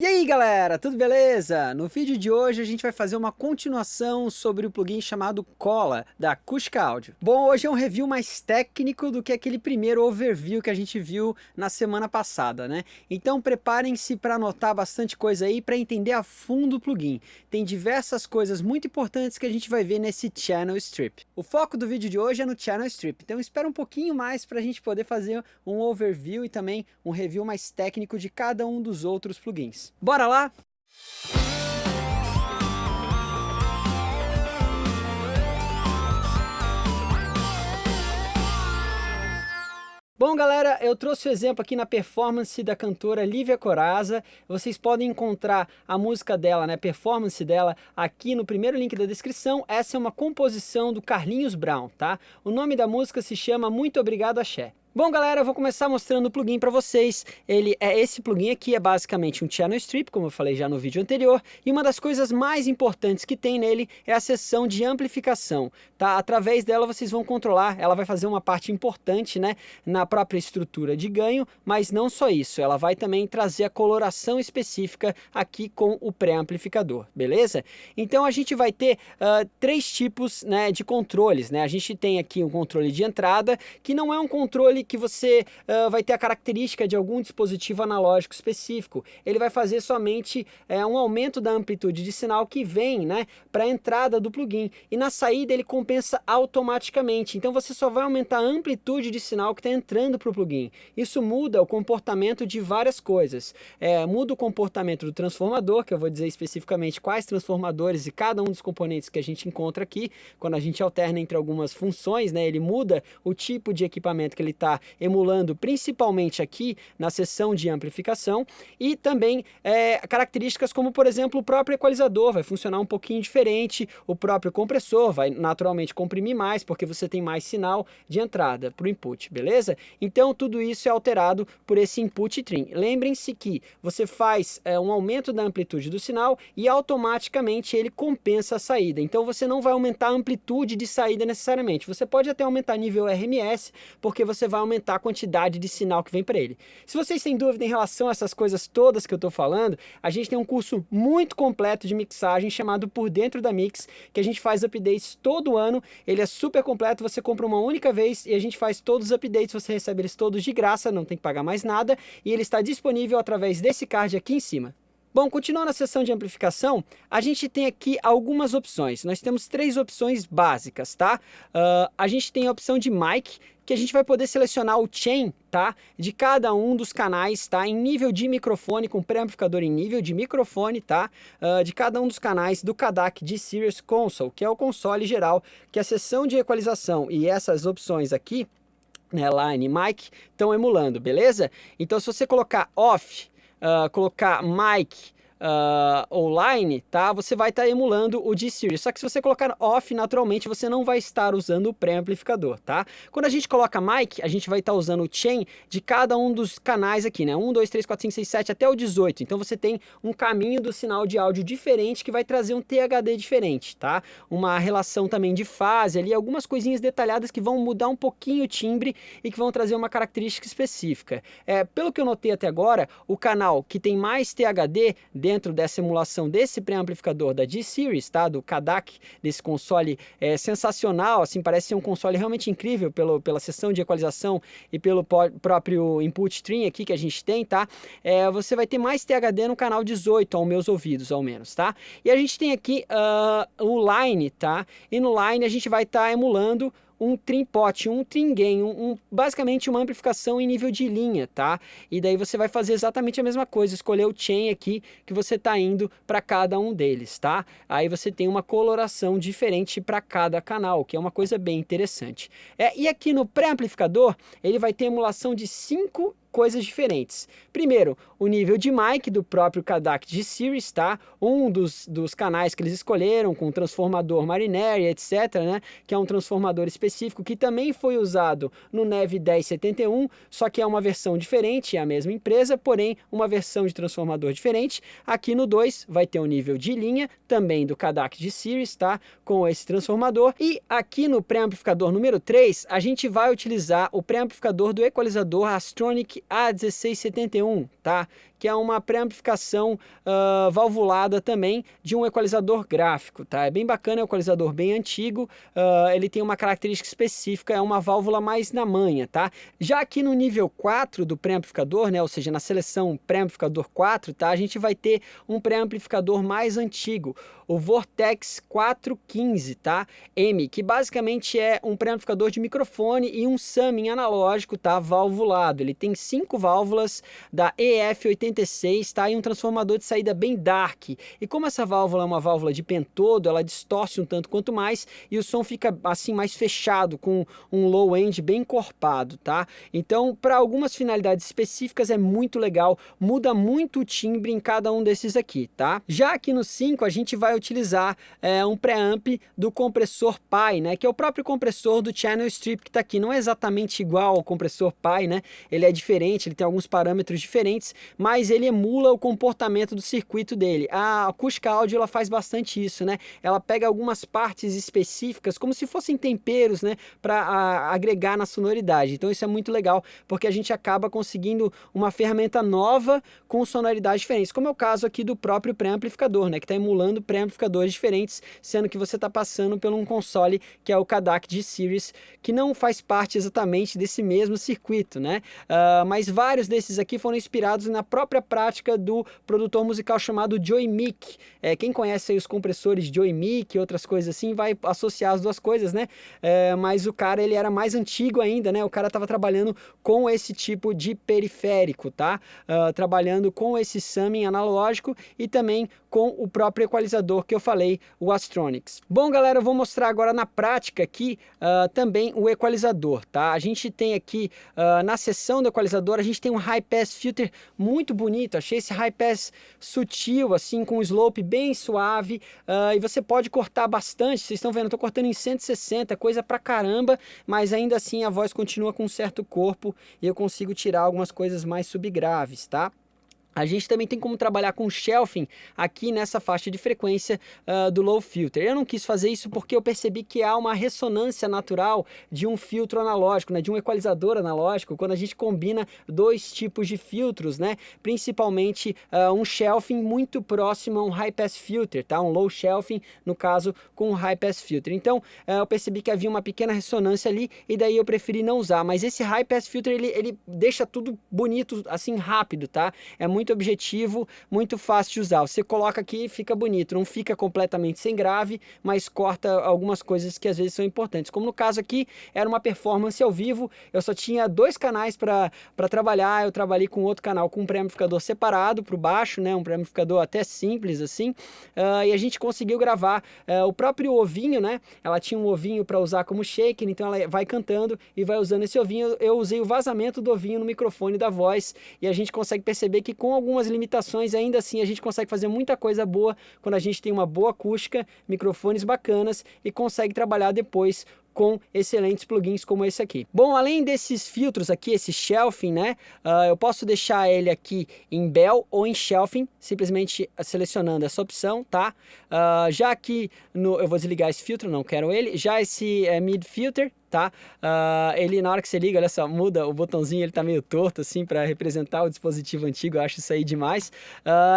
E aí galera, tudo beleza? No vídeo de hoje a gente vai fazer uma continuação sobre o plugin chamado Cola, da Acústica Audio. Bom, hoje é um review mais técnico do que aquele primeiro overview que a gente viu na semana passada, né? Então preparem-se para anotar bastante coisa aí para entender a fundo o plugin. Tem diversas coisas muito importantes que a gente vai ver nesse Channel Strip. O foco do vídeo de hoje é no Channel Strip, então espera um pouquinho mais para a gente poder fazer um overview e também um review mais técnico de cada um dos outros plugins. Bora lá? Bom galera, eu trouxe o exemplo aqui na performance da cantora Lívia Corazza. Vocês podem encontrar a música dela, né, performance dela, aqui no primeiro link da descrição. Essa é uma composição do Carlinhos Brown, tá? O nome da música se chama Muito Obrigado Axé. Bom galera, eu vou começar mostrando o plugin para vocês. Esse plugin aqui é basicamente um Channel Strip, como eu falei já no vídeo anterior, e uma das coisas mais importantes que tem nele é a seção de amplificação, tá? Através dela vocês vão controlar, ela vai fazer uma parte importante, né, na própria estrutura de ganho, mas não só isso, ela vai também trazer a coloração específica aqui com o pré-amplificador, beleza? Então a gente vai ter três tipos, né, de controles, né? A gente tem aqui um controle de entrada, que não é um controle que você vai ter a característica de algum dispositivo analógico específico. Ele vai fazer somente um aumento da amplitude de sinal que vem, né, para a entrada do plugin, e na saída ele compensa automaticamente. Então você só vai aumentar a amplitude de sinal que está entrando para o plugin. Isso muda o comportamento de várias coisas. Muda o comportamento do transformador, que eu vou dizer especificamente quais transformadores e cada um dos componentes que a gente encontra aqui. Quando a gente alterna entre algumas funções, né, ele muda o tipo de equipamento que ele está emulando, principalmente aqui na seção de amplificação, e também características como, por exemplo, o próprio equalizador vai funcionar um pouquinho diferente, o próprio compressor vai naturalmente comprimir mais, porque você tem mais sinal de entrada para o input, beleza? Então tudo isso é alterado por esse input trim. Lembrem-se que você faz um aumento da amplitude do sinal e automaticamente ele compensa a saída, então você não vai aumentar a amplitude de saída necessariamente, você pode até aumentar nível RMS, porque você vai aumentar a quantidade de sinal que vem para ele. Se vocês têm dúvida em relação a essas coisas todas que eu estou falando, a gente tem um curso muito completo de mixagem chamado Por Dentro da Mix, que a gente faz updates todo ano, ele é super completo, você compra uma única vez e a gente faz todos os updates, você recebe eles todos de graça, não tem que pagar mais nada, e ele está disponível através desse card aqui em cima. Bom, continuando a seção de amplificação, a gente tem aqui algumas opções. Nós temos três opções básicas, tá? A gente tem a opção de mic, que a gente vai poder selecionar o chain, tá, de cada um dos canais, tá, em nível de microfone, com pré-amplificador em nível de microfone, tá, de cada um dos canais do CADAC G-Series Console, que é o console geral, que a seção de equalização e essas opções aqui, né, line, mic, estão emulando, beleza? Então se você colocar off, colocar mic online, tá? Você vai estar emulando o G-Series, só que se você colocar off, naturalmente você não vai estar usando o pré-amplificador, tá? Quando a gente coloca mic, a gente vai estar usando o chain de cada um dos canais aqui, né? 1, 2, 3, 4, 5, 6, 7 até o 18, então você tem um caminho do sinal de áudio diferente que vai trazer um THD diferente, tá? Uma relação também de fase ali, algumas coisinhas detalhadas que vão mudar um pouquinho o timbre e que vão trazer uma característica específica. Pelo que eu notei até agora, o canal que tem mais THD dentro dessa emulação desse pré-amplificador da G-Series, tá? Do CADAC, desse console sensacional, assim, parece ser um console realmente incrível pela seção de equalização e pelo próprio input trim aqui que a gente tem, tá? Você vai ter mais THD no canal 18, aos meus ouvidos, ao menos, tá? E a gente tem aqui o line, tá? E no line a gente vai estar emulando um trim pot, um trim gain, basicamente uma amplificação em nível de linha, tá? E daí você vai fazer exatamente a mesma coisa, escolher o chain aqui que você está indo para cada um deles, tá? Aí você tem uma coloração diferente para cada canal, que é uma coisa bem interessante. E aqui no pré-amplificador, ele vai ter emulação de 5 coisas diferentes. Primeiro, o nível de mic do próprio CADAC G-Series, tá? Um dos canais que eles escolheram com o transformador Marineri, etc, né? Que é um transformador específico que também foi usado no NEV 1071, só que é uma versão diferente, é a mesma empresa, porém uma versão de transformador diferente. Aqui no 2 vai ter o nível de linha, também do CADAC G-Series, tá? Com esse transformador. E aqui no pré-amplificador número 3, a gente vai utilizar o pré-amplificador do equalizador Astronic A1671, tá? que é uma pré-amplificação valvulada também de um equalizador gráfico, tá? É bem bacana, é um equalizador bem antigo, ele tem uma característica específica, é uma válvula mais na manha, tá? Já aqui no nível 4 do pré-amplificador, né, ou seja, na seleção pré-amplificador 4, tá? A gente vai ter um pré-amplificador mais antigo, o Vortex 415, tá? M, que basicamente é um pré-amplificador de microfone e um summing analógico, tá? Valvulado. Ele tem 5 válvulas da EF86, tá? E um transformador de saída bem dark. E como essa válvula é uma válvula de pentodo, ela distorce um tanto quanto mais e o som fica assim mais fechado, com um low end bem encorpado, tá? Então, para algumas finalidades específicas é muito legal, muda muito o timbre em cada um desses aqui, tá? Já aqui no 5 a gente vai utilizar um preamp do compressor Pi, né, que é o próprio compressor do Channel Strip que está aqui. Não é exatamente igual ao compressor Pi, né, ele é diferente, ele tem alguns parâmetros diferentes, mas ele emula o comportamento do circuito dele. A acústica áudio ela faz bastante isso, né, ela pega algumas partes específicas como se fossem temperos, né, para agregar na sonoridade. Então isso é muito legal, porque a gente acaba conseguindo uma ferramenta nova com sonoridades diferentes, como é o caso aqui do próprio pré-amplificador, né, que está emulando pré-amplificadores diferentes, sendo que você está passando por um console que é o Kodak G-Series, que não faz parte exatamente desse mesmo circuito, né? Mas vários desses aqui foram inspirados na própria prática do produtor musical chamado Joy Meek. Quem conhece aí os compressores Joy Meek e outras coisas assim, vai associar as duas coisas, né? Mas o cara, ele era mais antigo ainda, né? O cara estava trabalhando com esse tipo de periférico, tá? Trabalhando com esse summing analógico e também com o próprio equalizador que eu falei, o Astronics. Bom, galera, eu vou mostrar agora na prática aqui também o equalizador, tá? A gente tem aqui na seção do equalizador, a gente tem um High Pass Filter muito bonito. Achei esse High Pass sutil, assim, com um slope bem suave, e você pode cortar bastante. Vocês estão vendo, eu tô cortando em 160, coisa pra caramba, mas ainda assim a voz continua com um certo corpo e eu consigo tirar algumas coisas mais subgraves, tá? A gente também tem como trabalhar com shelving aqui nessa faixa de frequência do low filter. Eu não quis fazer isso porque eu percebi que há uma ressonância natural de um filtro analógico, né, de um equalizador analógico, quando a gente combina dois tipos de filtros, né, principalmente um shelving muito próximo a um high pass filter, tá, um low shelving, no caso, com um high pass filter. Então, eu percebi que havia uma pequena ressonância ali e daí eu preferi não usar. Mas esse high pass filter, ele deixa tudo bonito, assim, rápido, tá? É muito objetivo, muito fácil de usar. Você coloca aqui e fica bonito, não fica completamente sem grave, mas corta algumas coisas que às vezes são importantes. Como no caso aqui, era uma performance ao vivo, eu só tinha 2 canais para trabalhar, eu trabalhei com outro canal com um pré-amplificador separado para o baixo, né, um pré-amplificador até simples assim, e a gente conseguiu gravar o próprio ovinho, né, ela tinha um ovinho para usar como shaker, então ela vai cantando e vai usando esse ovinho. Eu usei o vazamento do ovinho no microfone da voz e a gente consegue perceber que com algumas limitações, ainda assim a gente consegue fazer muita coisa boa quando a gente tem uma boa acústica, microfones bacanas e consegue trabalhar depois com excelentes plugins como esse aqui. Bom, além desses filtros aqui, esse shelving, né, eu posso deixar ele aqui em bell ou em shelving, simplesmente selecionando essa opção, tá? Já aqui, eu vou desligar esse filtro, não quero ele. Já esse mid filter, tá? Ele, na hora que você liga, olha só, muda o botãozinho, ele tá meio torto assim para representar o dispositivo antigo, eu acho isso aí demais.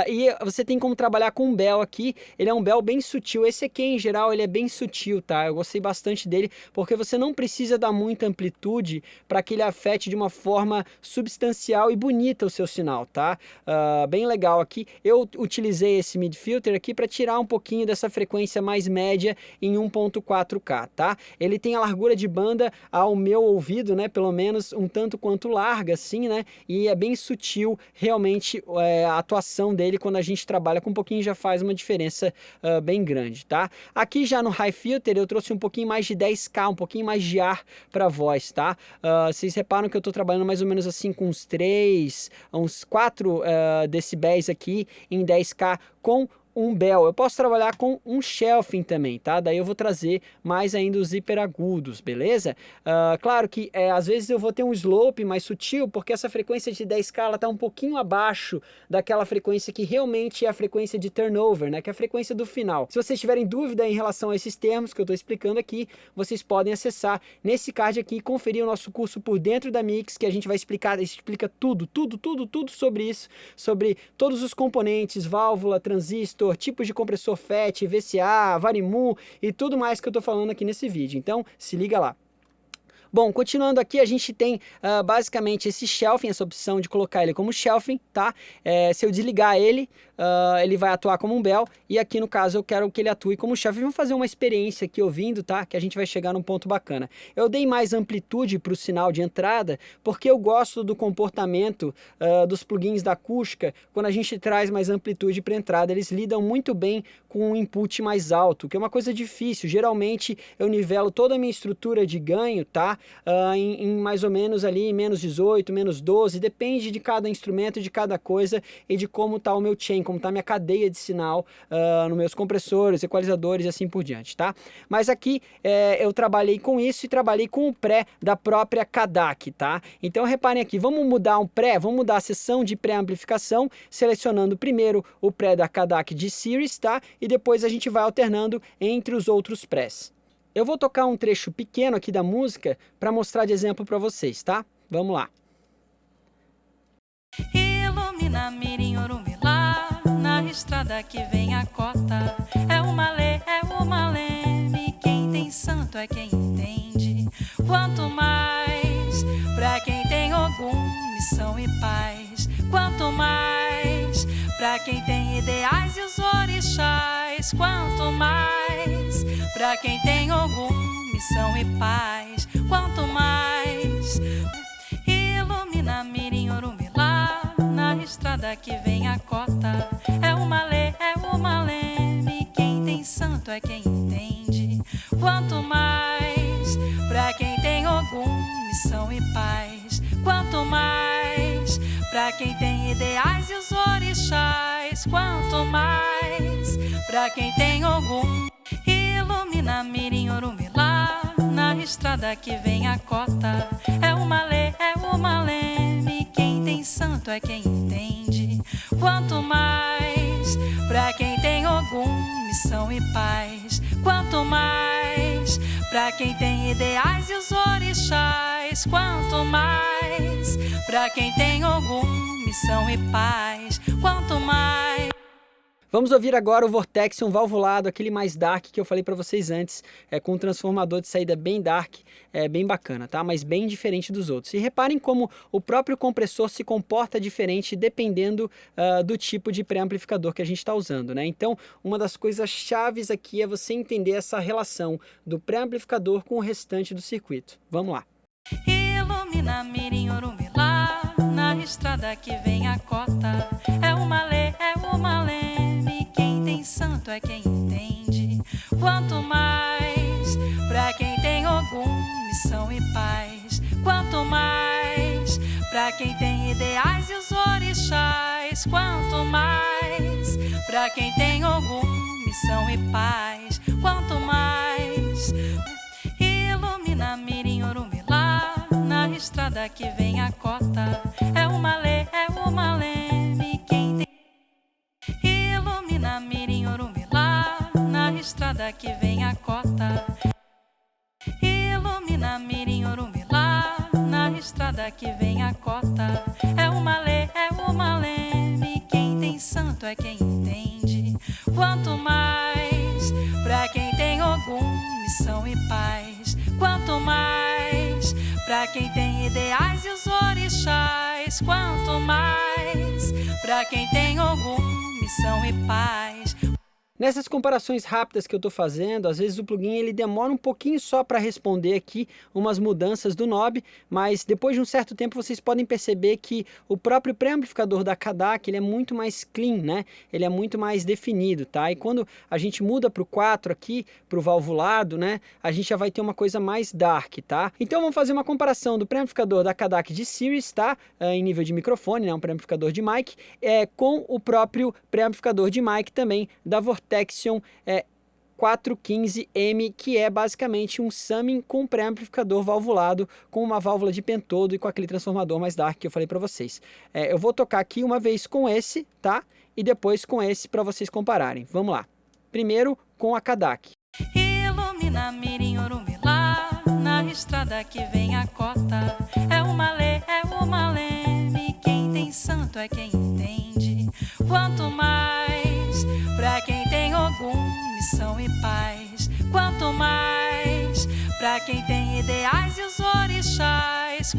E você tem como trabalhar com um bell aqui, ele é um bell bem sutil. Esse aqui em geral ele é bem sutil, tá? Eu gostei bastante dele porque você não precisa dar muita amplitude para que ele afete de uma forma substancial e bonita o seu sinal, tá? Bem legal aqui. Eu utilizei esse mid filter aqui para tirar um pouquinho dessa frequência mais média em 1.4K, tá? Ele tem a largura de banda ao meu ouvido, né, pelo menos um tanto quanto larga assim, né, e é bem sutil realmente a atuação dele. Quando a gente trabalha com um pouquinho já faz uma diferença bem grande, tá? Aqui já no high filter eu trouxe um pouquinho mais de 10K, um pouquinho mais de ar para voz, tá? Vocês reparam que eu tô trabalhando mais ou menos assim com uns 4 decibéis aqui em 10K com um bell. Eu posso trabalhar com um shelving também, tá? Daí eu vou trazer mais ainda os hiperagudos, beleza? Claro que às vezes eu vou ter um slope mais sutil, porque essa frequência de 10K ela tá um pouquinho abaixo daquela frequência que realmente é a frequência de turnover, né? Que é a frequência do final. Se vocês tiverem dúvida em relação a esses termos que eu estou explicando aqui, vocês podem acessar nesse card aqui e conferir o nosso curso por dentro da Mix, que a gente vai explica tudo sobre isso, sobre todos os componentes, válvula, transistor, tipos de compressor FET, VCA, Varimu e tudo mais que eu estou falando aqui nesse vídeo. Então, se liga lá. Bom, continuando aqui, a gente tem basicamente esse shelving, essa opção de colocar ele como shelving, tá? Se eu desligar ele, ele vai atuar como um bell, e aqui no caso eu quero que ele atue como shelving. Vamos fazer uma experiência aqui ouvindo, tá? Que a gente vai chegar num ponto bacana. Eu dei mais amplitude para o sinal de entrada, porque eu gosto do comportamento dos plugins da acústica. Quando a gente traz mais amplitude para entrada, eles lidam muito bem com um input mais alto, que é uma coisa difícil. Geralmente eu nivelo toda a minha estrutura de ganho, tá? Em mais ou menos ali menos 18, menos 12, depende de cada instrumento, de cada coisa e de como está o meu chain, como está a minha cadeia de sinal nos meus compressores, equalizadores e assim por diante, tá? Mas aqui eu trabalhei com isso e trabalhei com o pré da própria Cadac, tá? Então reparem aqui, vamos mudar vamos mudar a seção de pré-amplificação, selecionando primeiro o pré da Cadac de Series, tá? E depois a gente vai alternando entre os outros prés. Eu vou tocar um trecho pequeno aqui da música para mostrar de exemplo para vocês, tá? Vamos lá. Ilumina Mirim Urumilá, na estrada que vem a cota. É uma leme, quem tem santo é quem entende. Quanto mais, pra quem tem Ogum, missão e paz. Quanto mais, pra quem tem ideais e os orixás. Quanto mais, pra quem tem Ogum, missão e paz. Quanto mais, ilumina Mirim Urumilá, na estrada que vem a cota. É uma leme, quem tem santo é quem entende. Quanto mais, pra quem tem Ogum, missão e paz. Quanto mais, pra quem tem ideais e os orixás. Quanto mais, pra quem tem Ogum, ilumina Mirim Urumilá, na estrada que vem a cota. É uma leme, quem tem santo é quem entende. Quanto mais, pra quem tem Ogum, missão e paz. Quanto mais, pra quem tem ideais e os orixás. Quanto mais, pra quem tem Ogum, missão e paz. Quanto mais. Vamos ouvir agora o Vortex, um valvulado, aquele mais dark que eu falei para vocês antes, com um transformador de saída bem dark, bem bacana, tá? Mas bem diferente dos outros. E reparem como o próprio compressor se comporta diferente dependendo do tipo de pré-amplificador que a gente está usando, né? Então, uma das coisas chaves aqui é você entender essa relação do pré-amplificador com o restante do circuito. Vamos lá. Ilumina Mirim Urumilá, na estrada que vem a cota. É uma leme, quem tem santo é quem entende. Quanto mais, pra quem tem Ogum, missão e paz. Quanto mais, pra quem tem ideais e os orixás. Quanto mais, pra quem tem Ogum, missão e paz. Quanto mais, ilumina Mirim Urumilá, na estrada que vem a cota. É uma leme, quem tem. Ilumina Mirim Urumilá, na estrada que vem a cota. Ilumina Mirim Urumilá, na estrada que vem a cota. É uma leme, quem tem santo é quem entende. Quanto mais, pra quem tem Ogum, missão e paz. Quanto mais, pra quem tem ideais e os orixás. Quanto mais, pra quem tem Ogum, missão e paz. Nessas comparações rápidas que eu estou fazendo, às vezes o plugin ele demora um pouquinho só para responder aqui umas mudanças do knob, mas depois de um certo tempo vocês podem perceber que o próprio pré-amplificador da Kadak ele é muito mais clean, né? Ele é muito mais definido, tá? E quando a gente muda para o 4 aqui, para o valvulado, né? A gente já vai ter uma coisa mais dark, tá? Então vamos fazer uma comparação do pré-amplificador da Kadak de Series, tá? Em nível de microfone, né? Um pré-amplificador de mic, com o próprio pré-amplificador de mic também da Vortexion 415M, que é basicamente um summing com pré-amplificador valvulado, com uma válvula de pentodo e com aquele transformador mais dark que eu falei para vocês. Eu vou tocar aqui uma vez com esse, tá? E depois com esse para vocês compararem. Vamos lá. Primeiro com a Kadak. Ilumina Mirim Urumilá, na estrada que vem a cota. É uma lei, é uma leme, quem tem santo é quem entende. Quanto mais, pra quem tem algum missão e paz. Quanto mais, pra quem tem ideais e os orixás.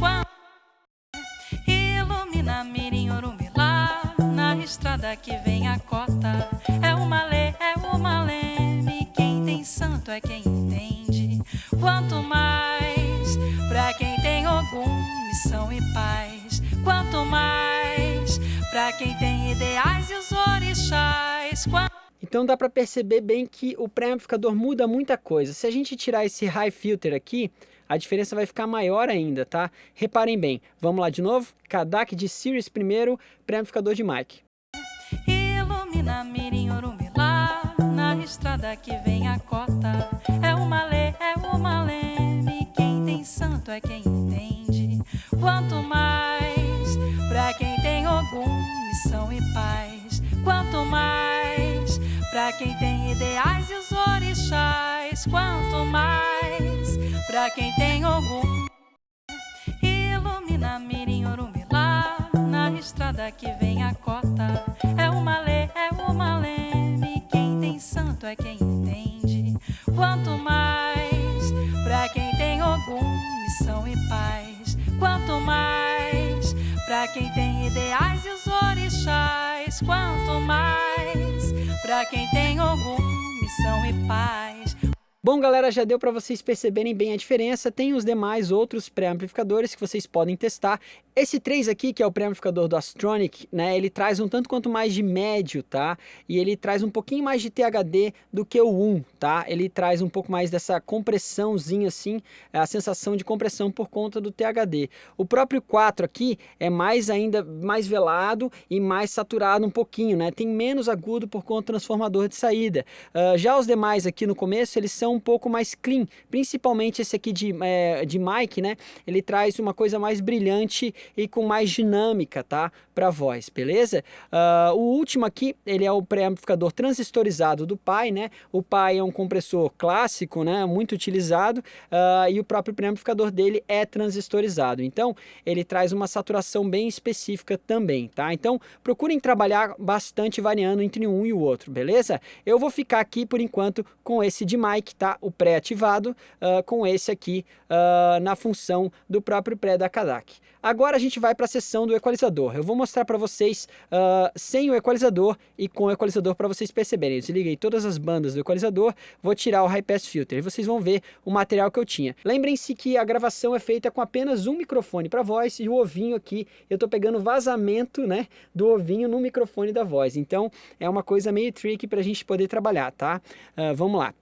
Ilumina Mirim Urumilá, na estrada que vem a cota. É uma lei, é uma leme, quem tem santo é quem entende. Quanto mais, pra quem tem algum missão e paz. Quanto mais, pra quem tem ideais e os orixás. Então dá para perceber bem que o pré-amplificador muda muita coisa. Se a gente tirar esse high filter aqui, a diferença vai ficar maior ainda, tá? Reparem bem. Vamos lá de novo? Kadak de Series primeiro, pré-amplificador de mic. Ilumina Mirim Urumilá, na estrada que vem a cota. É uma lei, é uma leme, quem tem santo é quem entende. Quanto mais, pra quem tem algum missão e paz. Quanto mais, pra quem tem ideais e os orixás. Quanto mais, pra quem tem algum. Ilumina Mirim Urumilá, na estrada que vem a cota. É uma lei, é uma leme, quem tem santo é quem entende. Quanto mais, pra quem tem algum missão e paz. Quanto mais, pra quem tem ideais e os orixás. Quanto mais, pra quem tem algum missão e paz. Bom, galera, já deu para vocês perceberem bem a diferença. Tem os demais outros pré-amplificadores que vocês podem testar. Esse 3 aqui, que é o pré-amplificador do Astronic, né, ele traz um tanto quanto mais de médio, tá? E ele traz um pouquinho mais de THD do que o 1, tá? Ele traz um pouco mais dessa compressãozinha assim, a sensação de compressão por conta do THD. O próprio 4 aqui é ainda mais velado e mais saturado um pouquinho, né? Tem menos agudo por conta do transformador de saída. Já os demais aqui no começo, eles são um pouco mais clean, principalmente esse aqui de mic, né? Ele traz uma coisa mais brilhante e com mais dinâmica, tá? Para voz, beleza? O último aqui, ele é o pré-amplificador transistorizado do Pi, né? O Pi é um compressor clássico, né? Muito utilizado, e o próprio pré-amplificador dele é transistorizado. Então, ele traz uma saturação bem específica também, tá? Então, procurem trabalhar bastante variando entre um e o outro, beleza? Eu vou ficar aqui, por enquanto, com esse de mic, tá? O pré-ativado, com esse aqui na função do próprio pré da Kadak. Agora a gente vai para a seção do equalizador. Eu vou mostrar para vocês sem o equalizador e com o equalizador para vocês perceberem. Eu desliguei todas as bandas do equalizador, vou tirar o High Pass Filter e vocês vão ver o material que eu tinha. Lembrem-se que a gravação é feita com apenas um microfone para voz e o ovinho aqui, eu estou pegando vazamento, né, do ovinho no microfone da voz. Então é uma coisa meio tricky para a gente poder trabalhar, tá? Vamos lá.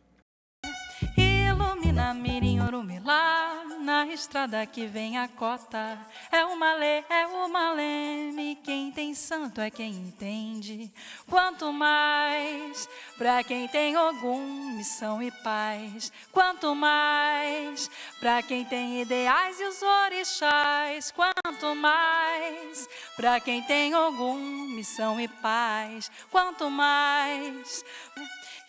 Ilumina Mirim Urumilá, na estrada que vem a cota. É uma lei, é uma leme, quem tem santo é quem entende. Quanto mais, pra quem tem algum missão e paz. Quanto mais, pra quem tem ideais e os orixás. Quanto mais, pra quem tem algum missão e paz. Quanto mais.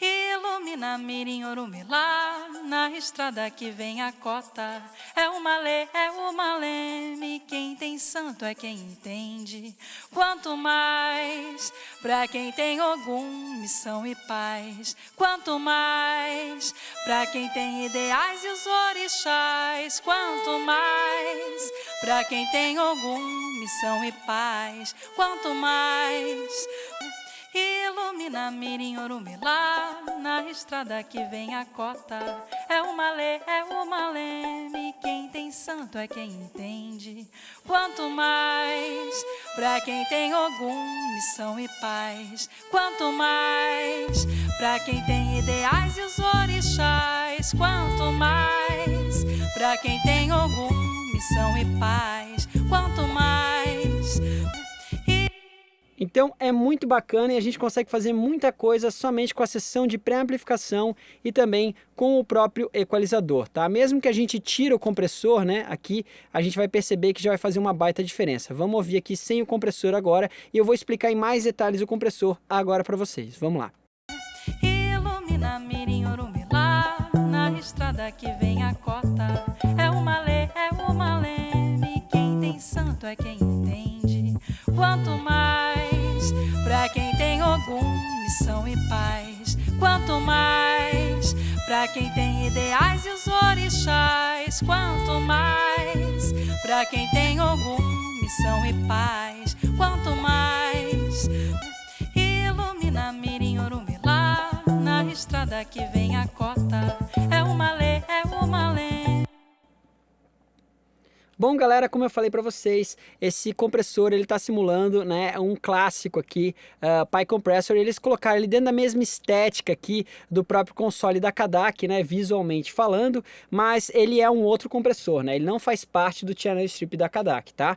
Ilumina Mirim Urumilá, na estrada que vem a cota. É uma lei, é uma leme, quem tem santo é quem entende. Quanto mais, pra quem tem algum missão e paz. Quanto mais, pra quem tem ideais e os orixás. Quanto mais, pra quem tem algum missão e paz. Quanto mais. Ilumina Mirim Urumbi lá na estrada que vem a cota. É uma leme, quem tem santo é quem entende. Quanto mais pra quem tem Ogum, missão e paz. Quanto mais pra quem tem ideais e os orixás. Quanto mais pra quem tem Ogum, missão e paz. Quanto mais. Então é muito bacana e a gente consegue fazer muita coisa somente com a sessão de pré-amplificação e também com o próprio equalizador, tá? Mesmo que a gente tire o compressor, né, aqui a gente vai perceber que já vai fazer uma baita diferença. Vamos ouvir aqui sem o compressor agora e eu vou explicar em mais detalhes o compressor agora para vocês. Vamos lá. Ilumina Mirim Urumbi lá na estrada que vem a cota. É uma leme, quem tem santo é quem entende. Quanto mais pra quem tem Ogum, missão e paz. Quanto mais pra quem tem ideais e os orixás. Quanto mais pra quem tem Ogum, missão e paz. Quanto mais. Ilumina Mirim Urumbi lá na estrada que vem a cota. É uma leme. Bom, galera, como eu falei para vocês, esse compressor ele está simulando, né, um clássico aqui, Pi Compressor. Eles colocaram ele dentro da mesma estética aqui do próprio console da Cadac, né, visualmente falando, mas ele é um outro compressor, né? Ele não faz parte do channel strip da Cadac, tá?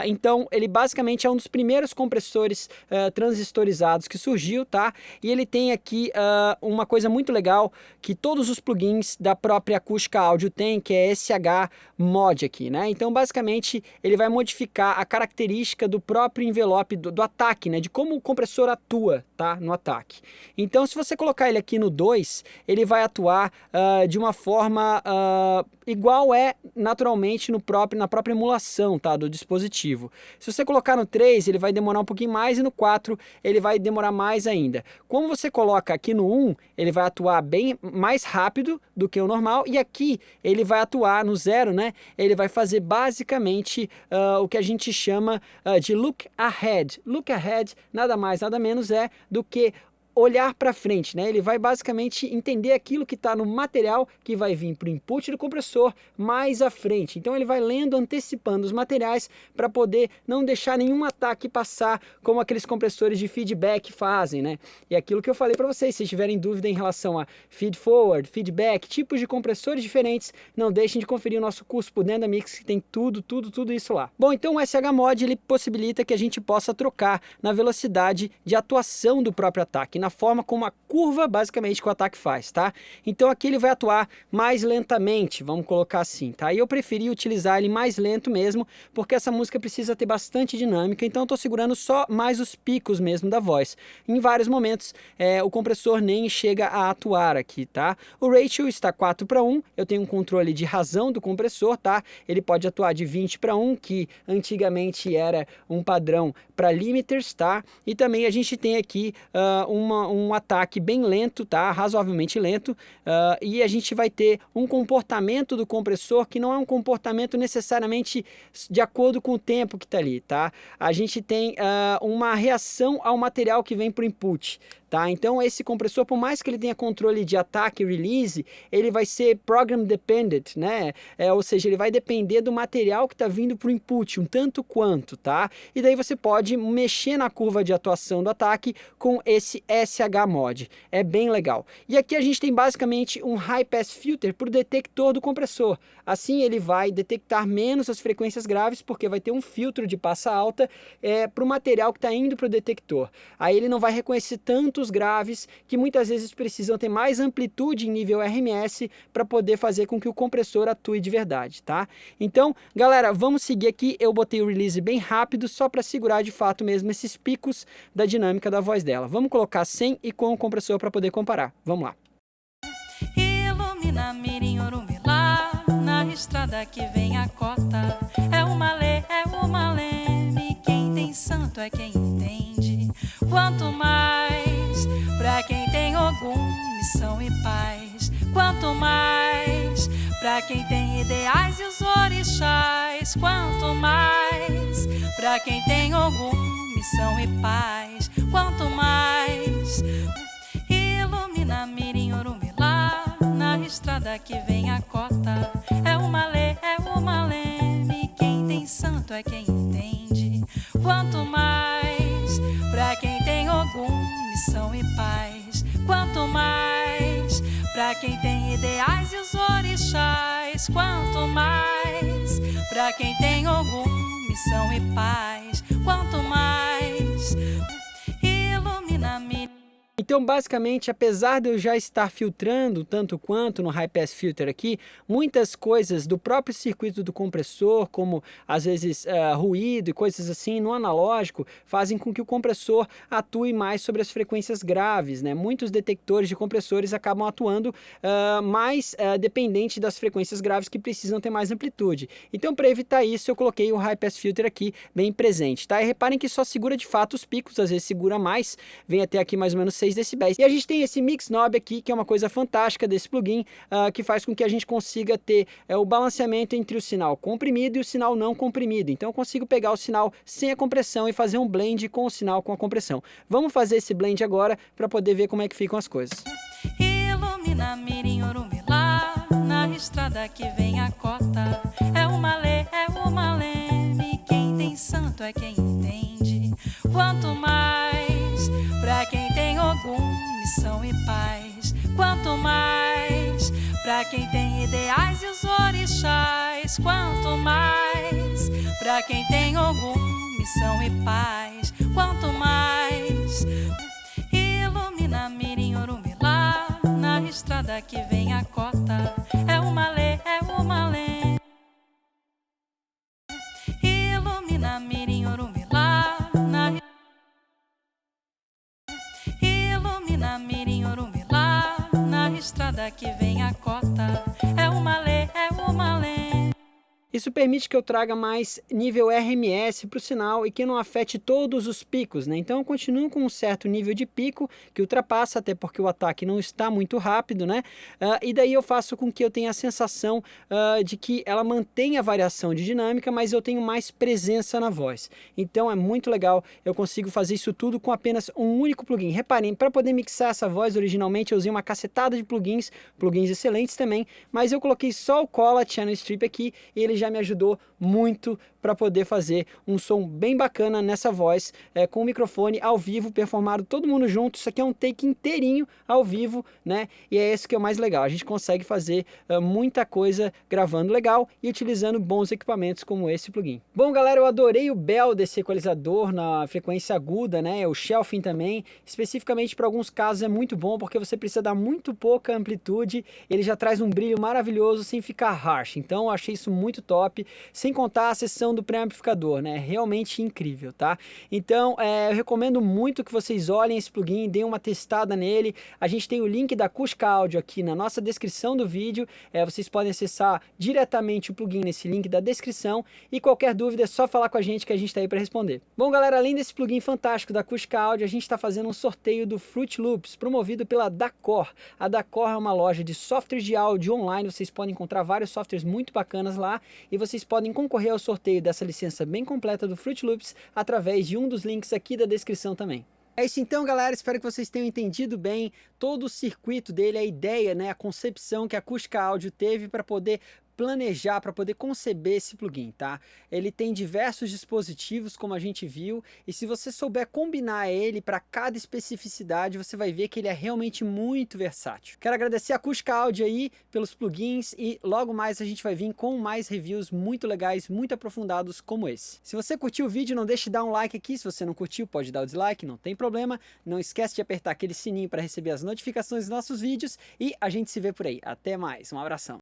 Então ele basicamente é um dos primeiros compressores transistorizados que surgiu, tá? E ele tem aqui uma coisa muito legal que todos os plugins da própria Acústica Audio têm, que é SH Mod aqui, né? Então, basicamente, ele vai modificar a característica do próprio envelope do ataque, né? De como o compressor atua, tá? No ataque. Então, se você colocar ele aqui no 2, ele vai atuar de uma forma igual é naturalmente na própria emulação, tá? Do dispositivo. Se você colocar no 3, ele vai demorar um pouquinho mais e no 4 ele vai demorar mais ainda. Como você coloca aqui no 1, ele vai atuar bem mais rápido do que o normal e aqui ele vai atuar no 0, né? Ele vai fazer basicamente o que a gente chama de look ahead. Look ahead nada mais, nada menos é do que olhar para frente, né? Ele vai basicamente entender aquilo que está no material que vai vir para o input do compressor mais à frente. Então ele vai lendo, antecipando os materiais para poder não deixar nenhum ataque passar, como aqueles compressores de feedback fazem, né? E aquilo que eu falei para vocês, se tiverem dúvida em relação a feed forward, feedback, tipos de compressores diferentes, não deixem de conferir o nosso curso por dentro da Mix, que tem tudo isso lá. Bom, então o SH Mod ele possibilita que a gente possa trocar na velocidade de atuação do próprio ataque, na forma como a curva basicamente que o ataque faz, tá? Então aqui ele vai atuar mais lentamente, vamos colocar assim, tá? E eu preferi utilizar ele mais lento mesmo, porque essa música precisa ter bastante dinâmica, então eu tô segurando só mais os picos mesmo da voz. Em vários momentos o compressor nem chega a atuar aqui, tá? O ratio está 4:1, eu tenho um controle de razão do compressor, tá? Ele pode atuar de 20:1, que antigamente era um padrão para limiters, tá? E também a gente tem aqui um ataque bem lento, tá? Razoavelmente lento, e a gente vai ter um comportamento do compressor que não é um comportamento necessariamente de acordo com o tempo que está ali, tá? A gente tem uma reação ao material que vem para o input, tá? Então esse compressor, por mais que ele tenha controle de ataque e release, ele vai ser program dependent, né? Ou seja, ele vai depender do material que está vindo para o input, um tanto quanto, tá? E daí você pode mexer na curva de atuação do ataque com esse SH Mod. É bem legal. E aqui a gente tem basicamente um High Pass Filter para o detector do compressor. Assim ele vai detectar menos as frequências graves, porque vai ter um filtro de passa alta para o material que está indo para o detector. Aí ele não vai reconhecer tantos graves, que muitas vezes precisam ter mais amplitude em nível RMS para poder fazer com que o compressor atue de verdade, tá? Então, galera, vamos seguir aqui. Eu botei o release bem rápido, só para segurar de fato mesmo esses picos da dinâmica da voz dela. Vamos colocar sem e com o compressor para poder comparar. Vamos lá. Ilumina Mirim Urumbi lá na estrada que vem a cota. É uma leme, quem tem santo é quem entende. Quanto mais pra quem tem Ogum, missão e paz. Quanto mais pra quem tem ideais e os orixás. Quanto mais pra quem tem Ogum, missão e paz. Quanto mais ilumina Mirim Urumilá, na estrada que vem a cota. É uma lei, é uma leme, quem tem santo é quem entende. Quanto mais pra quem tem Ogum, missão e paz. Quanto mais pra quem tem ideais e os orixás. Quanto mais pra quem tem Ogum, missão e paz. Quanto mais ilumina Mirim. Então, basicamente, apesar de eu já estar filtrando tanto quanto no High Pass Filter aqui, muitas coisas do próprio circuito do compressor, como às vezes ruído e coisas assim, no analógico, fazem com que o compressor atue mais sobre as frequências graves, né? Muitos detectores de compressores acabam atuando mais dependente das frequências graves que precisam ter mais amplitude. Então, para evitar isso, eu coloquei o High Pass Filter aqui bem presente, tá? E reparem que só segura de fato os picos, às vezes segura mais, vem até aqui mais ou menos 6 decibéis. E a gente tem esse Mix Knob aqui, que é uma coisa fantástica desse plugin, que faz com que a gente consiga ter o balanceamento entre o sinal comprimido e o sinal não comprimido. Então eu consigo pegar o sinal sem a compressão e fazer um blend com o sinal com a compressão. Vamos fazer esse blend agora para poder ver como é que ficam as coisas. Ilumina Mirim Urumilá, na estrada que vem a cota. É uma leme, quem tem santo é quem entende. Quanto mais pra quem tem Ogum, missão e paz. Quanto mais pra quem tem ideais e os orixás. Quanto mais pra quem tem Ogum, missão e paz. Quanto mais ilumina Mirim Urumilá, na estrada que vem a cota. É uma leme, ilumina Mirim Urumilá, Mirim Urumilá, na estrada que vem a cota. É uma leme. Isso permite que eu traga mais nível RMS para o sinal e que não afete todos os picos, né? Então eu continuo com um certo nível de pico que ultrapassa, até porque o ataque não está muito rápido, né? E daí eu faço com que eu tenha a sensação de que ela mantém a variação de dinâmica, mas eu tenho mais presença na voz. Então é muito legal, eu consigo fazer isso tudo com apenas um único plugin. Reparem, para poder mixar essa voz, originalmente eu usei uma cacetada de plugins excelentes também, mas eu coloquei só o Cola Channel Strip aqui e ele já me ajudou muito para poder fazer um som bem bacana nessa voz, com o microfone ao vivo, performado todo mundo junto. Isso aqui é um take inteirinho ao vivo, né? E é esse que é o mais legal. A gente consegue fazer muita coisa gravando legal e utilizando bons equipamentos como esse plugin. Bom, galera, eu adorei o bell desse equalizador na frequência aguda, né? O shelving também, especificamente para alguns casos é muito bom porque você precisa dar muito pouca amplitude, ele já traz um brilho maravilhoso sem ficar harsh. Então eu achei isso muito top, sem contar a seção do pré-amplificador, né? Realmente incrível, tá? Então, eu recomendo muito que vocês olhem esse plugin, deem uma testada nele. A gente tem o link da Acústica Audio aqui na nossa descrição do vídeo. Vocês podem acessar diretamente o plugin nesse link da descrição e qualquer dúvida é só falar com a gente que a gente está aí para responder. Bom, galera, além desse plugin fantástico da Acústica Audio, a gente está fazendo um sorteio do Fruit Loops, promovido pela Dacor. A Dacor é uma loja de softwares de áudio online, vocês podem encontrar vários softwares muito bacanas lá e vocês podem concorrer ao sorteio dessa licença bem completa do Fruit Loops através de um dos links aqui da descrição também. É isso então, galera, espero que vocês tenham entendido bem todo o circuito dele, a ideia, né, a concepção que a Acústica Audio teve para poder planejar, para poder conceber esse plugin, tá? Ele tem diversos dispositivos, como a gente viu, e se você souber combinar ele para cada especificidade, você vai ver que ele é realmente muito versátil. Quero agradecer a Acústica Audio aí pelos plugins e logo mais a gente vai vir com mais reviews muito legais, muito aprofundados como esse. Se você curtiu o vídeo, não deixe de dar um like aqui. Se você não curtiu, pode dar o dislike, não tem problema. Não esquece de apertar aquele sininho para receber as notificações dos nossos vídeos e a gente se vê por aí. Até mais, um abração.